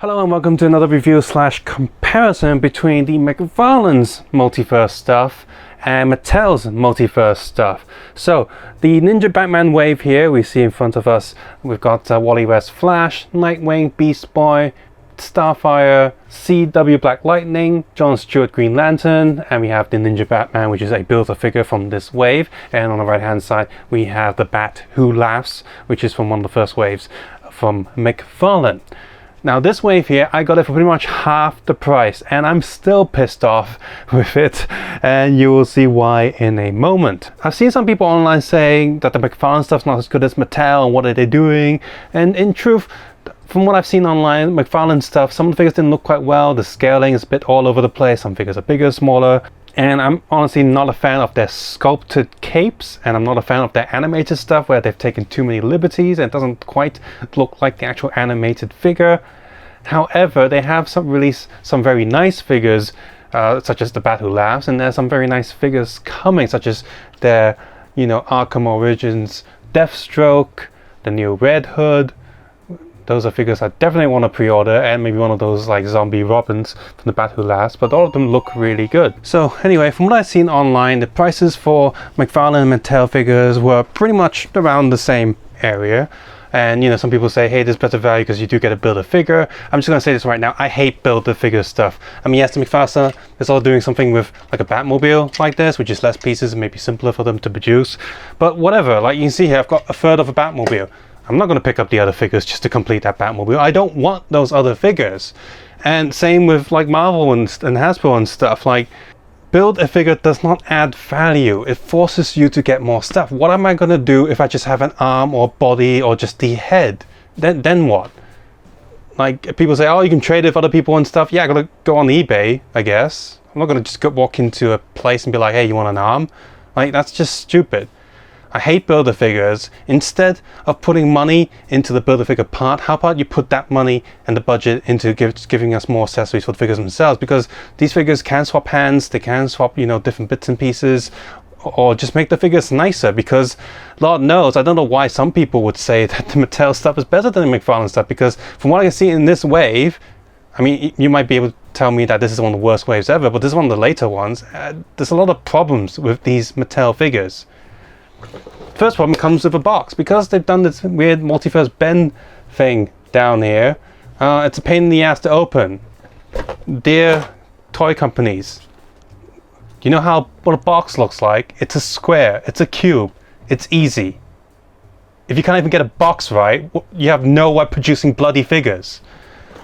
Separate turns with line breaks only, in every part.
Hello and welcome to another review slash comparison between the McFarlane's Multiverse stuff and Mattel's Multiverse stuff. So the Ninja Batman wave here we see in front of us, we've got Wally West Flash, Nightwing, Beast Boy, Starfire, CW Black Lightning, John Stewart Green Lantern, and we have the Ninja Batman, which is a Build-A-Figure from this wave. And on the right hand side we have the Bat Who Laughs, which is from one of the first waves from McFarlane. Now this wave here, I got it for pretty much half the price and I'm still pissed off with it, and you will see why in a moment. I've seen some people online saying that the McFarlane stuff's not as good as Mattel and what are they doing, and in truth, from what I've seen online, McFarlane stuff, some of the figures didn't look quite well, the scaling is a bit all over the place, some figures are bigger, smaller, and I'm honestly not a fan of their sculpted capes, and I'm not a fan of their animated stuff where they've taken too many liberties and it doesn't quite look like the actual animated figure. However, they have released some very nice figures, such as the Bat Who Laughs, and there's some very nice figures coming, such as their, Arkham Origins Deathstroke, the new Red Hood. Those are figures I definitely want to pre-order, and maybe one of those like zombie Robins from the Bat Who Laughs, but all of them look really good. So anyway, from what I've seen online, the prices for McFarlane and Mattel figures were pretty much around the same area. And some people say, hey, there's better value because you do get a Build-A-Figure. I'm just going to say this right now, I hate Build-A-Figure stuff. I mean, yes, the McFarlane is all doing something with like a Batmobile like this, which is less pieces and maybe simpler for them to produce. But whatever, like you can see here, I've got a third of a Batmobile. I'm not going to pick up the other figures just to complete that Batmobile. I don't want those other figures. And same with like Marvel and Hasbro and stuff. Like, Build-A-Figure does not add value. It forces you to get more stuff. What am I going to do if I just have an arm or body or just the head? Then what? Like, people say, oh, you can trade it with other people and stuff. Yeah, I got to go on eBay, I guess. I'm not going to just walk into a place and be like, hey, you want an arm? Like, that's just stupid. I hate Build-A-Figures. Instead of putting money into the Build-A-Figure part, how about you put that money and the budget into giving us more accessories for the figures themselves? Because these figures can swap hands, they can swap, different bits and pieces, or just make the figures nicer. Because Lord knows, I don't know why some people would say that the Mattel stuff is better than the McFarlane stuff, because from what I can see in this wave, I mean, you might be able to tell me that this is one of the worst waves ever, but this is one of the later ones. There's a lot of problems with these Mattel figures. First problem comes with a box. Because they've done this weird Multiverse bend thing down here, it's a pain in the ass to open. Dear toy companies, you know what a box looks like? It's a square, it's a cube, it's easy. If you can't even get a box right, you have no way of producing bloody figures.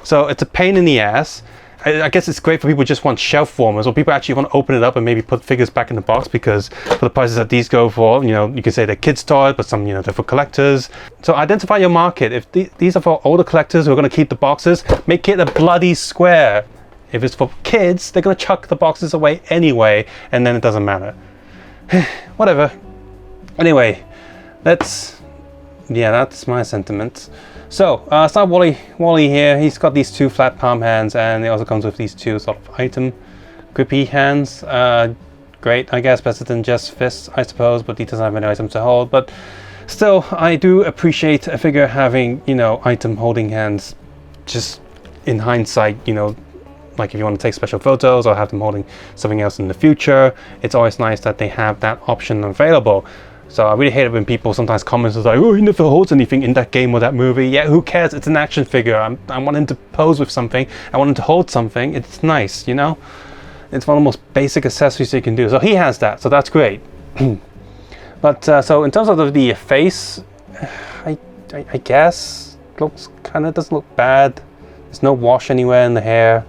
So it's a pain in the ass. I guess it's great for people who just want shelf warmers, or people actually want to open it up and maybe put figures back in the box, because for the prices that these go for, you can say they're kids' toys, but some, they're for collectors. So identify your market. If these are for older collectors who are going to keep the boxes, make it a bloody square. If it's for kids, they're going to chuck the boxes away anyway, and then it doesn't matter. Whatever. Anyway, that's my sentiments. So, start Wally here. He's got these two flat palm hands, and it also comes with these two sort of item grippy hands. Great, I guess, better than just fists, I suppose, but he doesn't have any items to hold. But still, I do appreciate a figure having, item holding hands. Just in hindsight, like if you want to take special photos or have them holding something else in the future, it's always nice that they have that option available. So I really hate it when people sometimes comment like, oh, he never holds anything in that game or that movie. Yeah, who cares? It's an action figure. I want him to pose with something. I want him to hold something. It's nice, It's one of the most basic accessories you can do. So he has that, so that's great. But so in terms of the face, I guess doesn't look bad. There's no wash anywhere in the hair.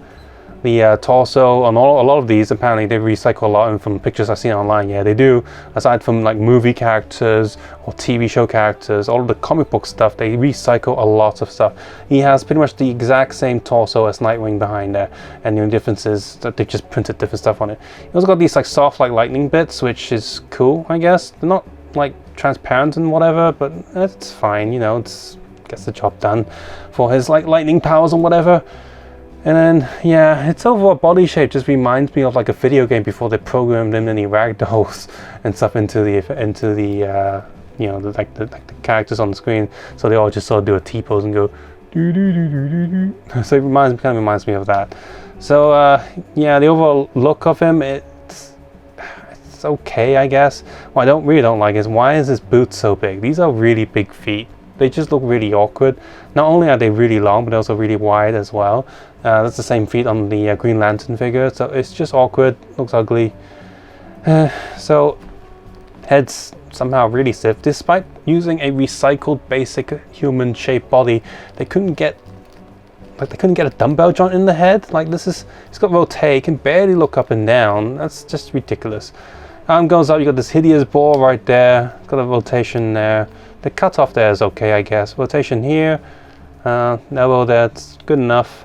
The torso on a lot of these, apparently they recycle a lot, and from pictures I've seen online, yeah, they do. Aside from like movie characters or TV show characters, all of the comic book stuff, they recycle a lot of stuff. He has pretty much the exact same torso as Nightwing behind there, and the only difference is that they've just printed different stuff on it. He also got these like soft like lightning bits, which is cool, I guess. They're not like transparent and whatever, but it's fine, it's gets the job done for his like lightning powers and whatever. And then, yeah, its overall body shape just reminds me of like a video game before they programmed in any ragdolls and stuff into the characters on the screen. So they all just sort of do a T-pose and go So it kind of reminds me of that. So yeah, the overall look of him, it's okay, I guess. What I really don't like is, why is his boot so big? These are really big feet. They just look really awkward. Not only are they really long, but also really wide as well. That's the same feet on the Green Lantern figure, so it's just awkward, looks ugly. So head's somehow really stiff. Despite using a recycled basic human shaped body, they couldn't get a dumbbell joint in the head. Like, this is, it's got rotate, it can barely look up and down. That's just ridiculous. Arm goes up, you got this hideous ball right there, got a rotation there. The cutoff there is okay, I guess. Rotation here, elbow there, it's good enough.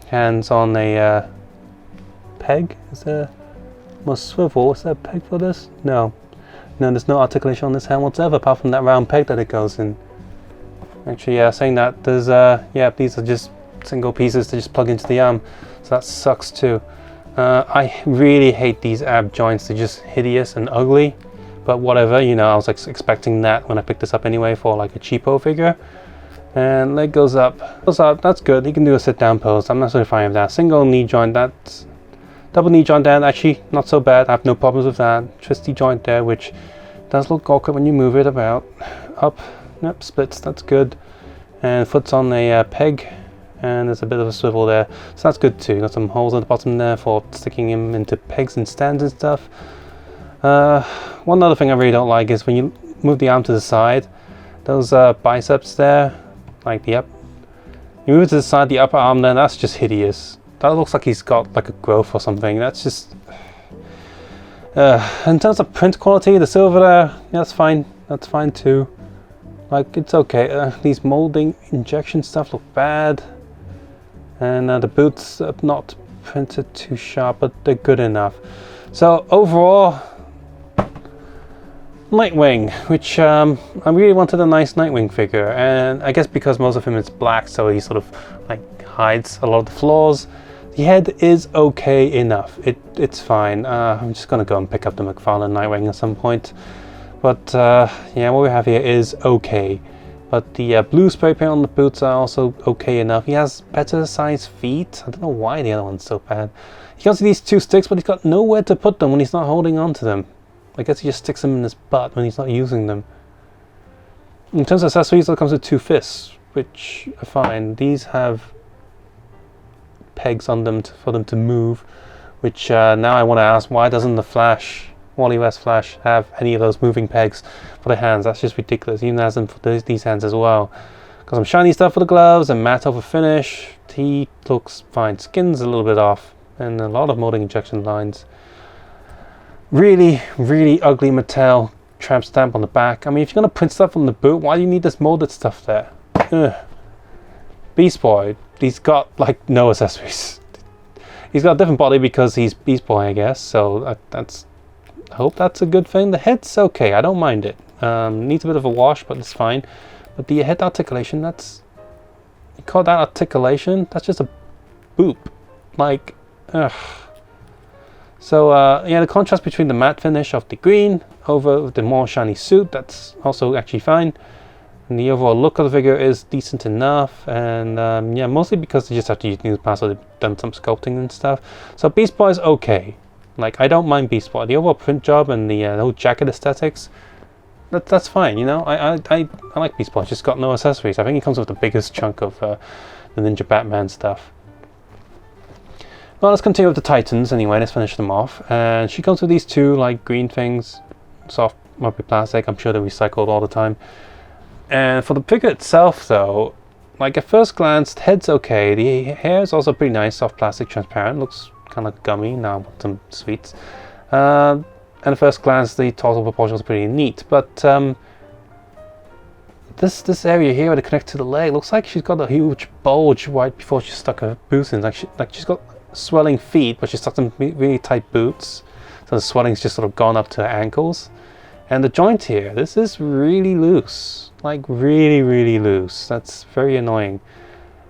Hands on a peg. Is there more swivel? Is there a peg for this? No. No, there's no articulation on this hand whatsoever, apart from that round peg that it goes in. Actually, yeah, saying that, there's yeah, these are just single pieces to just plug into the arm, so that sucks too. I really hate these ab joints. They're just hideous and ugly, but whatever, you know, I was expecting that when I picked this up anyway for like a cheapo figure. And leg goes up, that's good. He can do a sit down pose, I'm not so fine with that. Single knee joint, that's double knee joint there, actually not so bad, I have no problems with that. Twisty joint there, which does look awkward when you move it about. Up, yep, splits, that's good. And foot's on a peg, and there's a bit of a swivel there, so that's good too. Got some holes at the bottom there for sticking him into pegs and stands and stuff. One other thing I really don't like is when you move the arm to the side, those biceps there, like you move it to the side, the upper arm there, that's just hideous. That looks like he's got like a growth or something. That's just in terms of print quality, the silver there, yeah, that's fine too. Like, it's okay. These molding injection stuff look bad, and the boots are not printed too sharp, but they're good enough. So overall, Nightwing, which I really wanted a nice Nightwing figure, and I guess because most of him is black, so he sort of like hides a lot of the flaws. The head is okay enough. It's fine. I'm just gonna go and pick up the McFarlane Nightwing at some point. But yeah, what we have here is okay. But the blue spray paint on the boots are also okay enough. He has better sized feet. I don't know why the other one's so bad. He can see these two sticks, but he's got nowhere to put them when he's not holding on to them. I guess he just sticks them in his butt when he's not using them. In terms of accessories, it comes with two fists, which are fine. These have pegs on them for them to move, which now I want to ask, why doesn't the Flash, Wally West Flash, have any of those moving pegs for the hands? That's just ridiculous. He even has them for these hands as well. Got some shiny stuff for the gloves and matte over finish. He looks fine. Skin's a little bit off, and a lot of molding injection lines. Really, really ugly Mattel tramp stamp on the back. I mean, if you're going to print stuff on the boot, why do you need this molded stuff there? Ugh. Beast Boy, he's got like no accessories. He's got a different body because he's Beast Boy, I guess, so I hope that's a good thing. The head's okay, I don't mind it. Needs a bit of a wash, but it's fine. But the head articulation, you call that articulation? That's just a boop. Like, ugh. So yeah, the contrast between the matte finish of the green over the more shiny suit, that's also actually fine. And the overall look of the figure is decent enough, and yeah, mostly because they just have to use new parts, so they've done some sculpting and stuff. So Beast Boy is okay. Like, I don't mind Beast Boy. The overall print job and the whole jacket aesthetics, that's fine, you know. I like Beast Boy. It's just got no accessories. I think he comes with the biggest chunk of the Ninja Batman stuff. Well, let's continue with the Titans anyway. Let's finish them off. And she comes with these two like green things, soft rubber plastic. I'm sure they're recycled all the time. And for the figure itself, though, like at first glance, the head's okay. The hair is also pretty nice, soft plastic, transparent. Looks kind of like gummy. Now I want some sweets. And at first glance, the torso proportions are pretty neat. But this area here where they connect to the leg looks like she's got a huge bulge right before she stuck her boots in. Like she's got swelling feet, but she stuck some really tight boots, so the swelling's just sort of gone up to her ankles. And the joint here, this is really loose, like really, really loose. That's very annoying.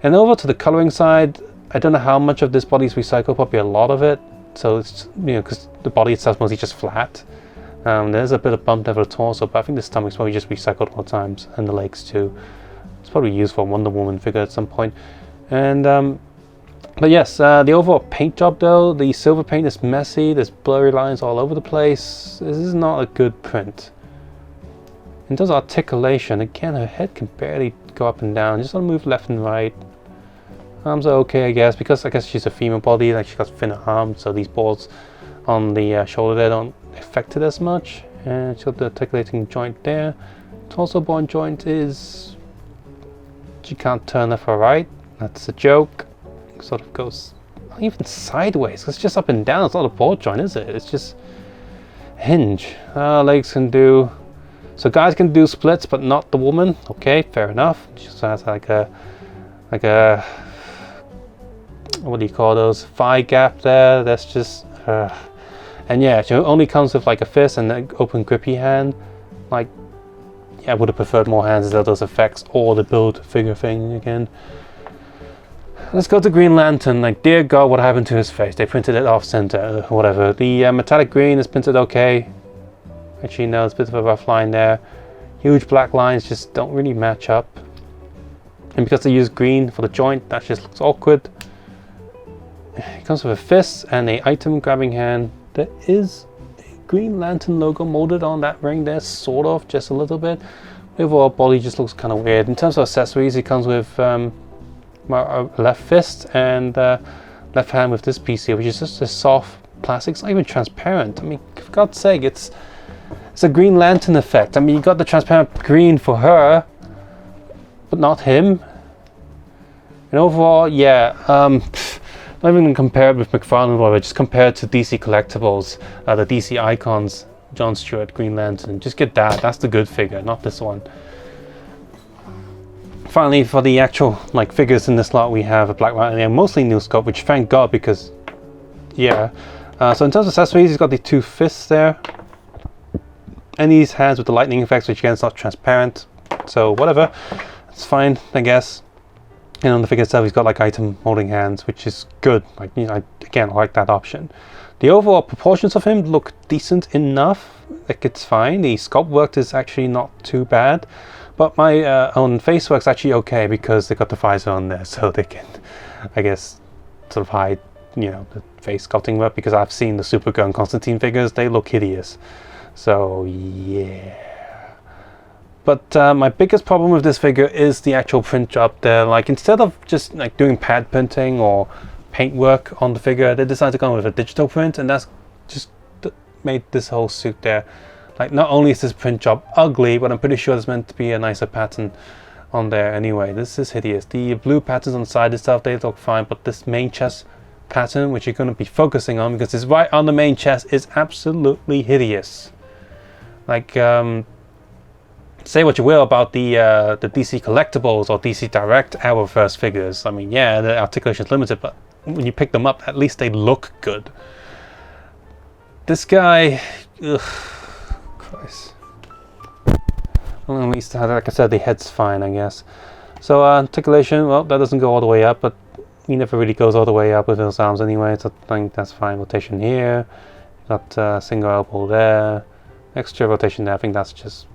And over to the coloring side, I don't know how much of this body is recycled, probably a lot of it. So it's, you know, because the body itself is mostly just flat. There's a bit of bump over the torso, but I think the stomach's probably just recycled all the times, and the legs too. It's probably used for a Wonder Woman figure at some point. And but yes, the overall paint job though, the silver paint is messy. There's blurry lines all over the place. This is not a good print. In terms of articulation, again, her head can barely go up and down. Just want to move left and right. Arms are okay, I guess, because I guess she's a female body, like she's got thinner arms, so these balls on the shoulder there don't affect it as much. And she's got the articulating joint there. Torso bone joint is... she can't turn left or right. That's a joke. It sort of goes not even sideways. It's just up and down. It's not a ball joint, is it? It's just a hinge. Legs can do... so guys can do splits, but not the woman. Okay, fair enough. She just has like a what do you call those? Thigh gap there. That's just and yeah, she only comes with like a fist and an open grippy hand. Like, yeah, I would have preferred more hands instead of those effects or the build figure thing again. Let's go to Green Lantern. Like, dear God, what happened to his face? They printed it off center, whatever. The metallic green is printed okay. Actually, no, it's a bit of a rough line there. Huge black lines just don't really match up. And because they use green for the joint, that just looks awkward. It comes with a fist and a item grabbing hand. There is a Green Lantern logo molded on that ring there, sort of, just a little bit. The overall body just looks kind of weird. In terms of accessories, it comes with a left fist and left hand with this piece here, which is just a soft plastic. It's not even transparent. I mean, for God's sake, it's a Green Lantern effect. I mean, you got the transparent green for her, but not him. And overall, yeah, not even gonna compare it with McFarlane or whatever, just compare it to DC Collectibles, the DC Icons, John Stewart, Green Lantern. Just get that. That's the good figure, not this one. Finally, for the actual like figures in this lot, we have a Black Lightning, and mostly new scope, which thank God, because yeah. So in terms of accessories, he's got the two fists there. And these hands with the lightning effects, which again is not transparent, so whatever, it's fine, I guess. And on the figure itself, he's got like item holding hands, which is good. Like, you know, I like that option. The overall proportions of him look decent enough. Like, it's fine. The sculpt work is actually not too bad, but my own face work's actually okay because they got the visor on there, so they can, I guess, sort of hide, you know, the face sculpting work. Because I've seen the Supergirl and Constantine figures; they look hideous. So yeah, but my biggest problem with this figure is the actual print job there. Like, instead of just like doing pad printing or paint work on the figure, they decided to go with a digital print, and that's just made this whole suit there. Like, not only is this print job ugly, but I'm pretty sure there's meant to be a nicer pattern on there anyway. This is hideous. The blue patterns on the side and stuff, they look fine, but this main chest pattern, which you're going to be focusing on because it's right on the main chest, is absolutely hideous. Like, say what you will about the DC Collectibles or DC Direct Arrowverse figures. I mean, yeah, the articulation is limited, but when you pick them up, at least they look good. This guy, ugh, Christ. Well, at least, like I said, the head's fine, I guess. So articulation, well, that doesn't go all the way up, but he never really goes all the way up with those arms anyway, so I think that's fine. Rotation here, got single elbow there. Extra rotation there, I think that's just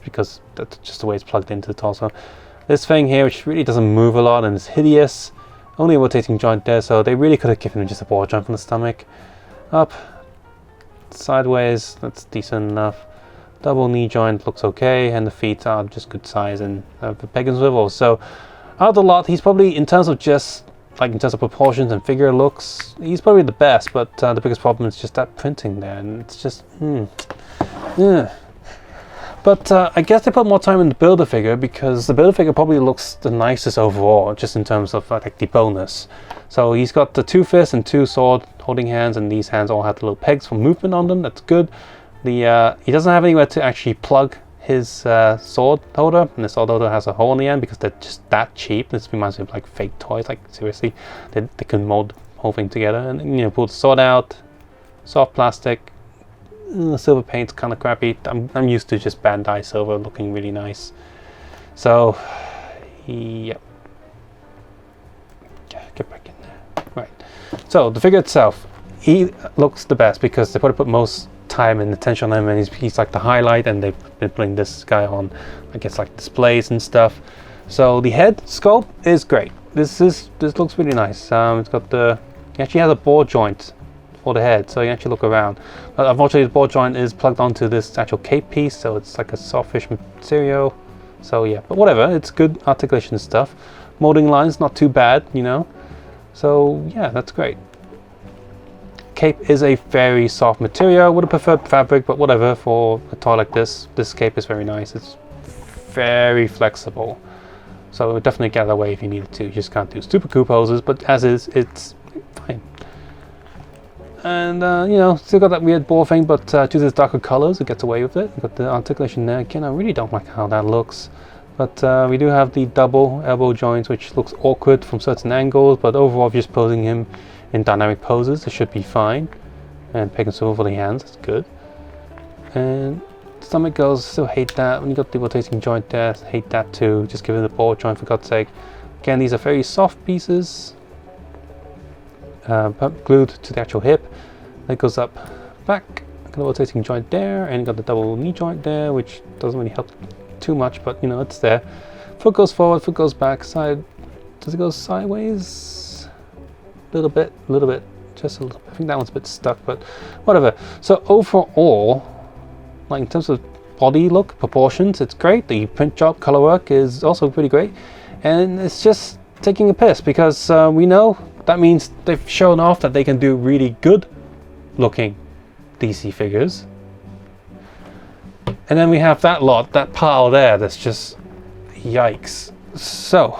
because that's just the way it's plugged into the torso. This thing here, which really doesn't move a lot and is hideous, only a rotating joint there, so they really could have given him just a ball joint from the stomach. Up, sideways, that's decent enough. Double knee joint looks okay, and the feet are just good size and the peg and swivel. So out of the lot, he's probably, in terms of proportions and figure looks, he's probably the best, but the biggest problem is just that printing there, and it's just, yeah. But I guess they put more time in the Builder figure because the Builder figure probably looks the nicest overall, just in terms of like the bonus. So he's got the two fists and two sword holding hands, and these hands all have the little pegs for movement on them. That's good. He doesn't have anywhere to actually plug his sword holder, and the sword holder has a hole in the end because they're just that cheap. This reminds me of like fake toys. Like, seriously, they can mold the whole thing together, and you know, pull the sword out, soft plastic. Silver paint's kind of crappy. I'm used to just Bandai silver looking really nice. So, yep. Get back in there. Right. So the figure itself, he looks the best because they probably put most time and attention on him, and he's like the highlight, and they've been putting this guy on, I guess, like displays and stuff. So the head sculpt is great. This looks really nice. It's got he actually has a ball joint for the head, so you actually look around. But unfortunately, the ball joint is plugged onto this actual cape piece, so it's like a softish material. So yeah, but whatever, it's good articulation stuff. Molding lines not too bad, you know. So yeah, that's great. Cape is a very soft material. Would have preferred fabric, but whatever. For a toy like this cape is very nice. It's very flexible, so it would definitely get away if you needed to. You just can't do super cool poses, but as is, it's fine. And you know, still got that weird ball thing, but chooses darker colors, it gets away with it. You've got the articulation there. Again, I really don't like how that looks, but we do have the double elbow joints, which looks awkward from certain angles, but overall, if you're just posing him in dynamic poses, it should be fine. And peg and swivel for the hands, that's good. And stomach goes, still hate that. When you got the rotating joint there, hate that too. Just give it a ball joint for God's sake. Again, these are very soft pieces. Glued to the actual hip. That goes up back. Got a rotating joint there, and you got the double knee joint there, which doesn't really help too much, but you know, it's there. Foot goes forward, foot goes back. Side, does it go sideways? A little bit, just a little. I think that one's a bit stuck, but whatever. So overall, like in terms of body look, proportions, it's great. The print job, color work is also pretty great, and it's just taking a piss because we know that means they've shown off that they can do really good looking DC figures. And then we have that lot, that pile there, that's just yikes. So,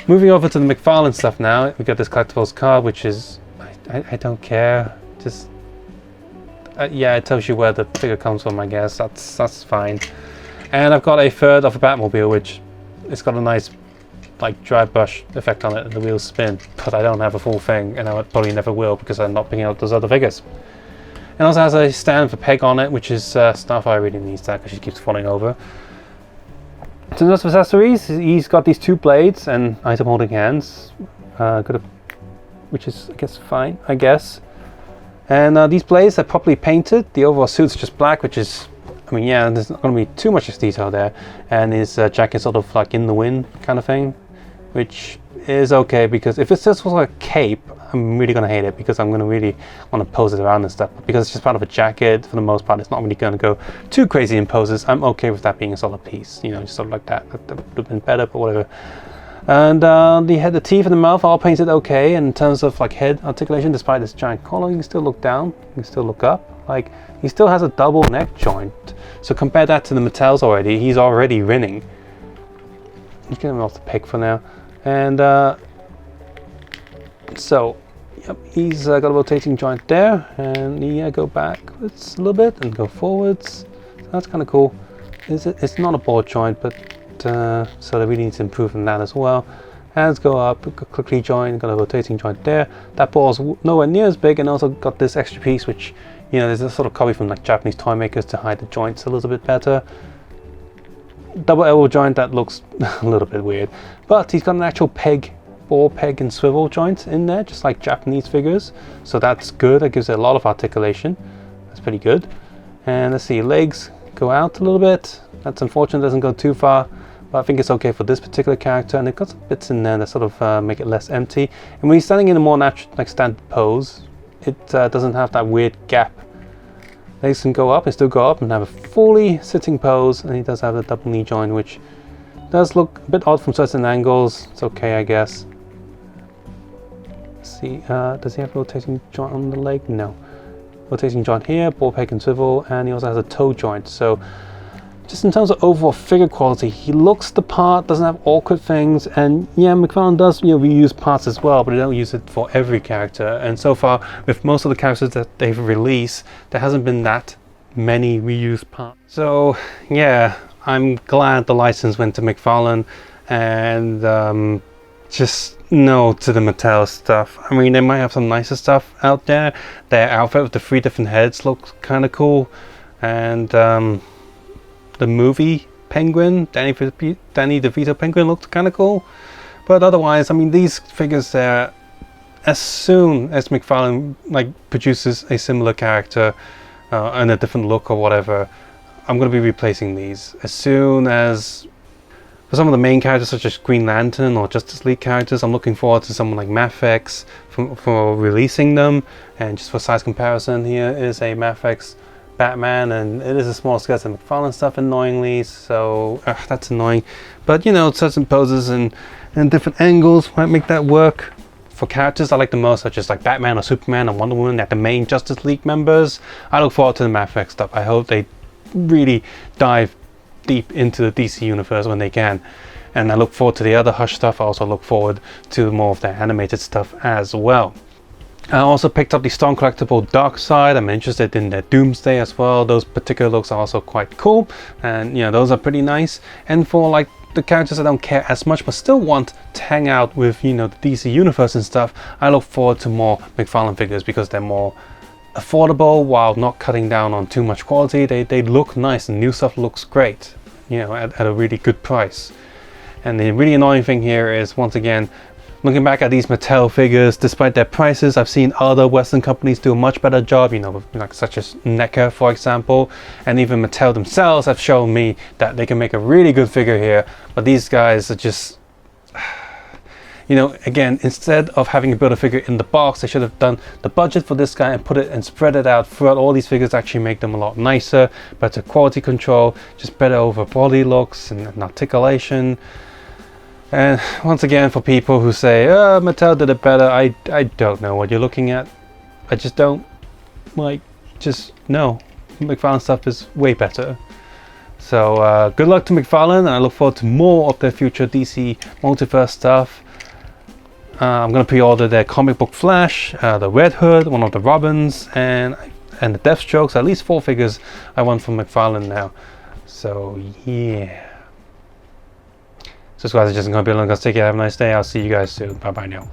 moving over to the McFarlane stuff now, we got this Collectibles Car, which is, I don't care, just, yeah, it tells you where the figure comes from, I guess, that's fine. And I've got a third of a Batmobile, which it's got a nice like dry brush effect on it and the wheels spin, but I don't have a full thing, and I probably never will because I'm not picking out those other figures. And also has a stand for peg on it, which is Starfire really needs that because she keeps falling over. So in terms of accessories, he's got these two blades and item holding hands, which is I guess fine, I guess. And these blades are properly painted. The overall suit's just black, which is, I mean, yeah, there's not going to be too much detail there. And his jacket's sort of like in the wind kind of thing, which is okay, because if it's just like a cape, I'm really going to hate it because I'm going to really want to pose it around and stuff. But because it's just part of a jacket, for the most part, it's not really going to go too crazy in poses. I'm okay with that being a solid piece, you know, just sort of like that. That would have been better, but whatever. And the teeth and the mouth are all painted okay. And in terms of like head articulation, despite this giant collar, you can still look down, you can still look up. Like, he still has a double neck joint. So compare that to the Mattels already, he's already winning. You can get him off the peg for now. And so, yep, he's got a rotating joint there, and you go backwards a little bit and go forwards. So that's kind of cool. It's not a ball joint, but so they really need to improve on that as well. Hands go up, quickly join, got a rotating joint there. That ball's nowhere near as big, and also got this extra piece, which, you know, there's a sort of copy from like Japanese toy makers to hide the joints a little bit better. Double elbow joint, that looks a little bit weird, but he's got an actual ball peg and swivel joint in there, just like Japanese figures, so that's good. That gives it a lot of articulation. That's pretty good. And let's see, legs go out a little bit. That's unfortunate, it doesn't go too far, but I think it's okay for this particular character. And they've got some bits in there that sort of make it less empty. And when he's standing in a more natural, like standard pose, it doesn't have that weird gap. Legs can go up and still go up and have a fully sitting pose, and he does have the double knee joint, which does look a bit odd from certain angles. It's okay, I guess. Let's see, does he have a rotating joint on the leg? No. Rotating joint here, ball peg and swivel, and he also has a toe joint. So just in terms of overall figure quality, he looks the part, doesn't have awkward things, and yeah, McFarlane does, you know, reuse parts as well, but they don't use it for every character. And so far, with most of the characters that they've released, there hasn't been that many reused parts. So yeah, I'm glad the license went to McFarlane, and just no to the Mattel stuff. I mean, they might have some nicer stuff out there. Their outfit with the 3 different heads looks kind of cool, and the movie Penguin, Danny DeVito Penguin, looked kind of cool. But otherwise, I mean, these figures there, as soon as McFarlane like produces a similar character and a different look or whatever, I'm going to be replacing these. As soon as, for some of the main characters such as Green Lantern or Justice League characters, I'm looking forward to someone like Mafex for releasing them. And just for size comparison, here is a Mafex Batman, and it is a small scale than McFarlane stuff, annoyingly, so that's annoying. But you know, certain poses and different angles might make that work. For characters I like the most, such as like Batman or Superman and Wonder Woman, like the main Justice League members, I look forward to the Mafex stuff. I hope they really dive deep into the DC universe when they can. And I look forward to the other Hush stuff. I also look forward to more of their animated stuff as well. I also picked up the Storm Collectible Darkseid. I'm interested in their Doomsday as well. Those particular looks are also quite cool, and you know, those are pretty nice. And for like the characters I don't care as much but still want to hang out with, you know, the DC universe and stuff, I look forward to more McFarlane figures because they're more affordable while not cutting down on too much quality. They look nice, and new stuff looks great, you know, at a really good price. And the really annoying thing here is, once again, looking back at these Mattel figures, despite their prices, I've seen other Western companies do a much better job, you know, like such as NECA, for example, and even Mattel themselves have shown me that they can make a really good figure here. But these guys are just, you know, again, instead of having a Build-A-Figure in the box, they should have done the budget for this guy and put it and spread it out throughout all these figures to actually make them a lot nicer, better quality control, just better over body looks and articulation. And once again, for people who say, oh, Mattel did it better, I don't know what you're looking at. I just don't, like, just no. McFarlane stuff is way better. So good luck to McFarlane, and I look forward to more of their future DC Multiverse stuff. I'm going to pre-order their comic book Flash, the Red Hood, one of the Robins, and the Deathstrokes. At least 4 figures I want from McFarlane now. So yeah. So guys, it's just going to be a long. Take care. Have a nice day. I'll see you guys soon. Bye bye now.